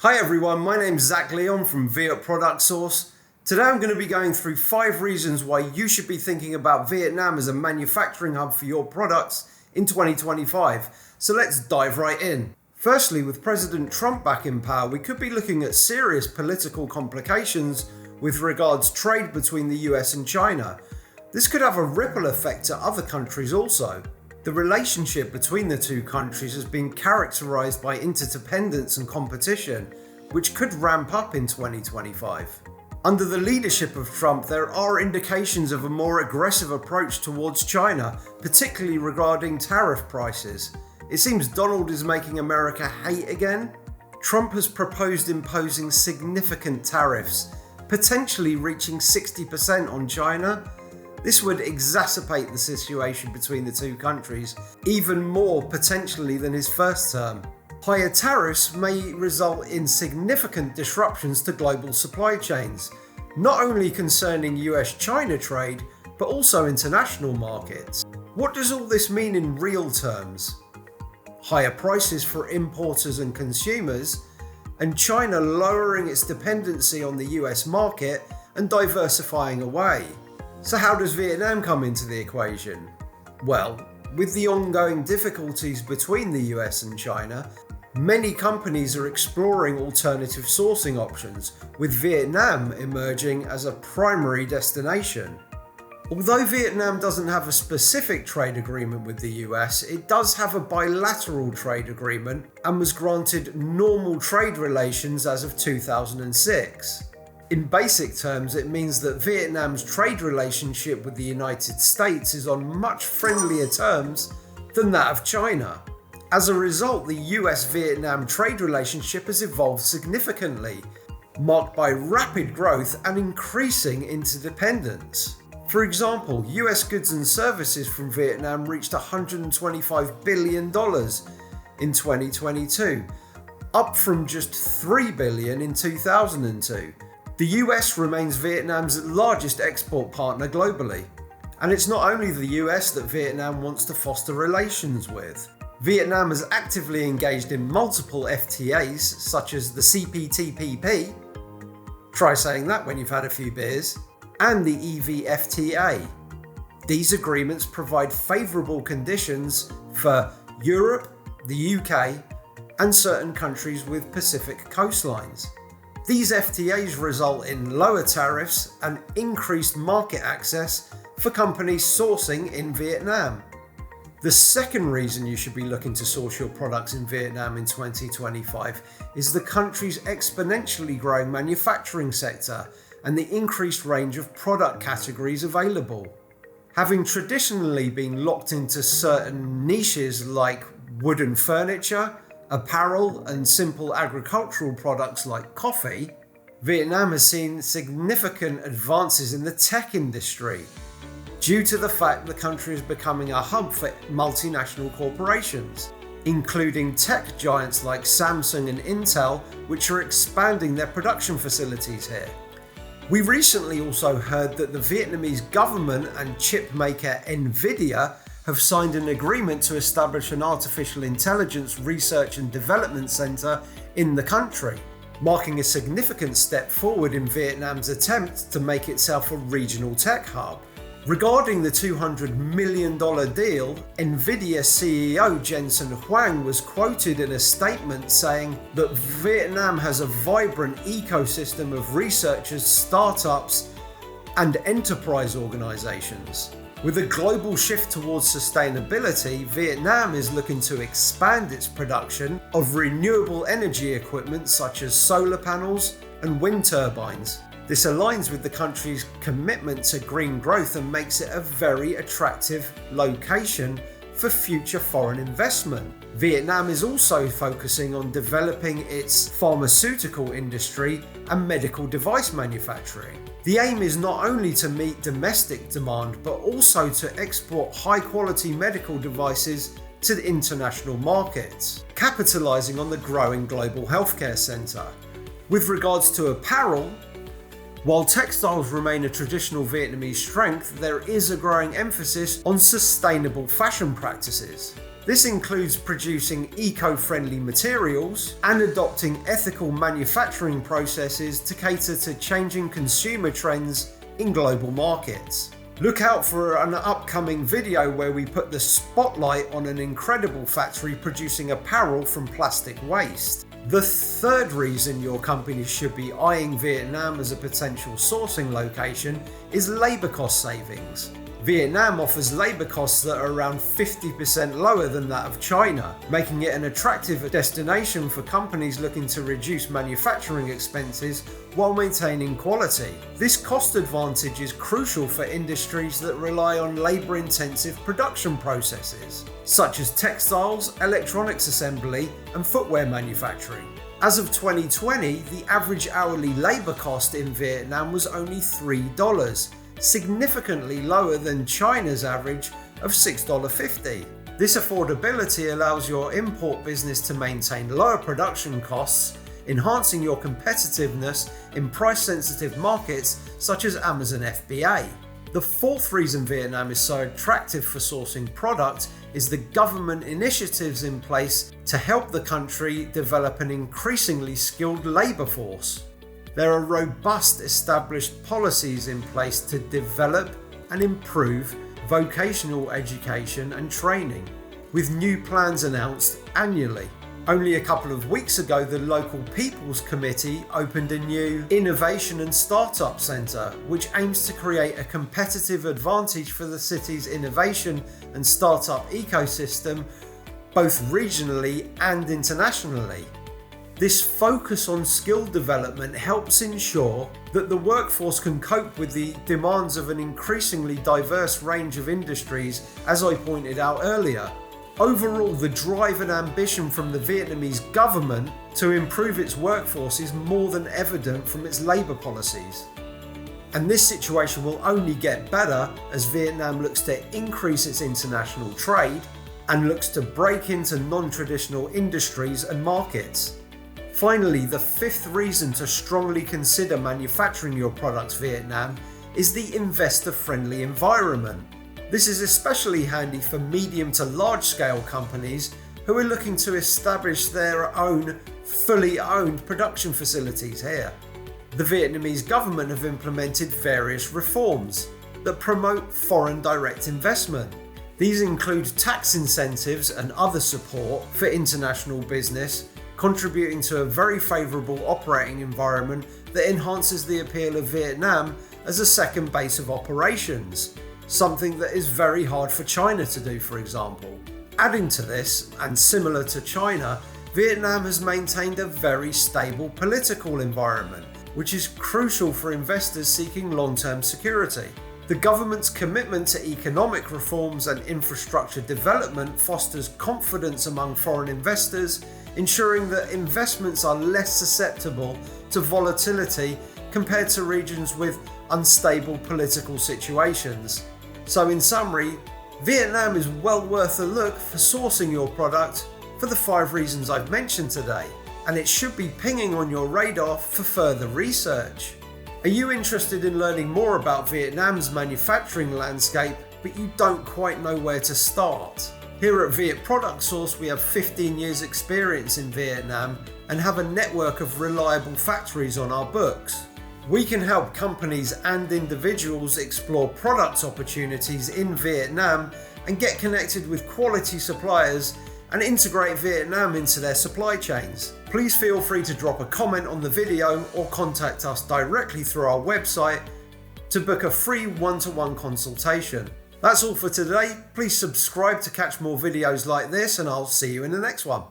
Hi everyone, my name's Zac Leon from Viet Product Source. Today I'm going to be going through 5 reasons why you should be thinking about Vietnam as a manufacturing hub for your products in 2025. So let's dive right in. Firstly, with President Trump back in power, we could be looking at serious political complications with regards to trade between the US and China. This could have a ripple effect to other countries also. The relationship between the two countries has been characterized by interdependence and competition, which could ramp up in 2025. Under the leadership of Trump, there are indications of a more aggressive approach towards China, particularly regarding tariff prices. It seems Donald is making America hate again. Trump has proposed imposing significant tariffs, potentially reaching 60% on China. This would exacerbate the situation between the two countries, even more potentially than his first term. Higher tariffs may result in significant disruptions to global supply chains, not only concerning US-China trade, but also international markets. What does all this mean in real terms? Higher prices for importers and consumers, and China lowering its dependency on the US market and diversifying away. So how does Vietnam come into the equation? Well, with the ongoing difficulties between the US and China, many companies are exploring alternative sourcing options, with Vietnam emerging as a primary destination. Although Vietnam doesn't have a specific trade agreement with the US, it does have a bilateral trade agreement and was granted normal trade relations as of 2006. In basic terms, it means that Vietnam's trade relationship with the United States is on much friendlier terms than that of China. As a result, the US-Vietnam trade relationship has evolved significantly, marked by rapid growth and increasing interdependence. For example, US goods and services from Vietnam reached $125 billion in 2022, up from just $3 billion in 2002. The US remains Vietnam's largest export partner globally, and it's not only the US that Vietnam wants to foster relations with. Vietnam has actively engaged in multiple FTAs, such as the CPTPP, try saying that when you've had a few beers, and the EV These agreements provide favourable conditions for Europe, the UK, and certain countries with Pacific coastlines. These FTAs result in lower tariffs and increased market access for companies sourcing in Vietnam. The second reason you should be looking to source your products in Vietnam in 2025 is the country's exponentially growing manufacturing sector and the increased range of product categories available. Having traditionally been locked into certain niches like wooden furniture, apparel, and simple agricultural products like coffee, Vietnam has seen significant advances in the tech industry due to the fact the country is becoming a hub for multinational corporations, including tech giants like Samsung and Intel, which are expanding their production facilities here. We recently also heard that the Vietnamese government and chip maker Nvidia have signed an agreement to establish an artificial intelligence research and development center in the country, marking a significant step forward in Vietnam's attempt to make itself a regional tech hub. Regarding the $200 million deal, Nvidia CEO Jensen Huang was quoted in a statement saying that Vietnam has a vibrant ecosystem of researchers, startups, and enterprise organizations. With a global shift towards sustainability, Vietnam is looking to expand its production of renewable energy equipment such as solar panels and wind turbines. This aligns with the country's commitment to green growth and makes it a very attractive location for future foreign investment. Vietnam is also focusing on developing its pharmaceutical industry and medical device manufacturing. The aim is not only to meet domestic demand, but also to export high-quality medical devices to the international markets, capitalizing on the growing global healthcare center. With regards to apparel, While textiles remain a traditional Vietnamese strength, there is a growing emphasis on sustainable fashion practices. This includes producing eco-friendly materials and adopting ethical manufacturing processes to cater to changing consumer trends in global markets. Look out for an upcoming video where we put the spotlight on an incredible factory producing apparel from plastic waste. The third reason your company should be eyeing Vietnam as a potential sourcing location is labour cost savings. Vietnam offers labour costs that are around 50% lower than that of China, making it an attractive destination for companies looking to reduce manufacturing expenses while maintaining quality. This cost advantage is crucial for industries that rely on labour-intensive production processes, such as textiles, electronics assembly, and footwear manufacturing. As of 2020, the average hourly labour cost in Vietnam was only $3, significantly lower than China's average of $6.50. This affordability allows your import business to maintain lower production costs, enhancing your competitiveness in price-sensitive markets such as Amazon FBA. The fourth reason Vietnam is so attractive for sourcing product is the government initiatives in place to help the country develop an increasingly skilled labour force. There are robust established policies in place to develop and improve vocational education and training, with new plans announced annually. Only a couple of weeks ago, the local People's Committee opened a new Innovation and Startup Centre, which aims to create a competitive advantage for the city's innovation and startup ecosystem, both regionally and internationally. This focus on skill development helps ensure that the workforce can cope with the demands of an increasingly diverse range of industries, as I pointed out earlier. Overall, the drive and ambition from the Vietnamese government to improve its workforce is more than evident from its labour policies. And this situation will only get better as Vietnam looks to increase its international trade and looks to break into non-traditional industries and markets. Finally, the fifth reason to strongly consider manufacturing your products in Vietnam is the investor-friendly environment. This is especially handy for medium to large-scale companies who are looking to establish their own fully owned production facilities here. The Vietnamese government have implemented various reforms that promote foreign direct investment. These include tax incentives and other support for international business, contributing to a very favourable operating environment that enhances the appeal of Vietnam as a second base of operations, something that is very hard for China to do, for example. Adding to this, and similar to China, Vietnam has maintained a very stable political environment, which is crucial for investors seeking long-term security. The government's commitment to economic reforms and infrastructure development fosters confidence among foreign investors, ensuring that investments are less susceptible to volatility compared to regions with unstable political situations. So in summary, Vietnam is well worth a look for sourcing your product for the 5 reasons I've mentioned today, and it should be pinging on your radar for further research. Are you interested in learning more about Vietnam's manufacturing landscape, but you don't quite know where to start? Here at Viet Product Source, we have 15 years experience in Vietnam and have a network of reliable factories on our books. We can help companies and individuals explore product opportunities in Vietnam and get connected with quality suppliers and integrate Vietnam into their supply chains. Please feel free to drop a comment on the video or contact us directly through our website to book a free one-to-one consultation. That's all for today. Please subscribe to catch more videos like this, and I'll see you in the next one.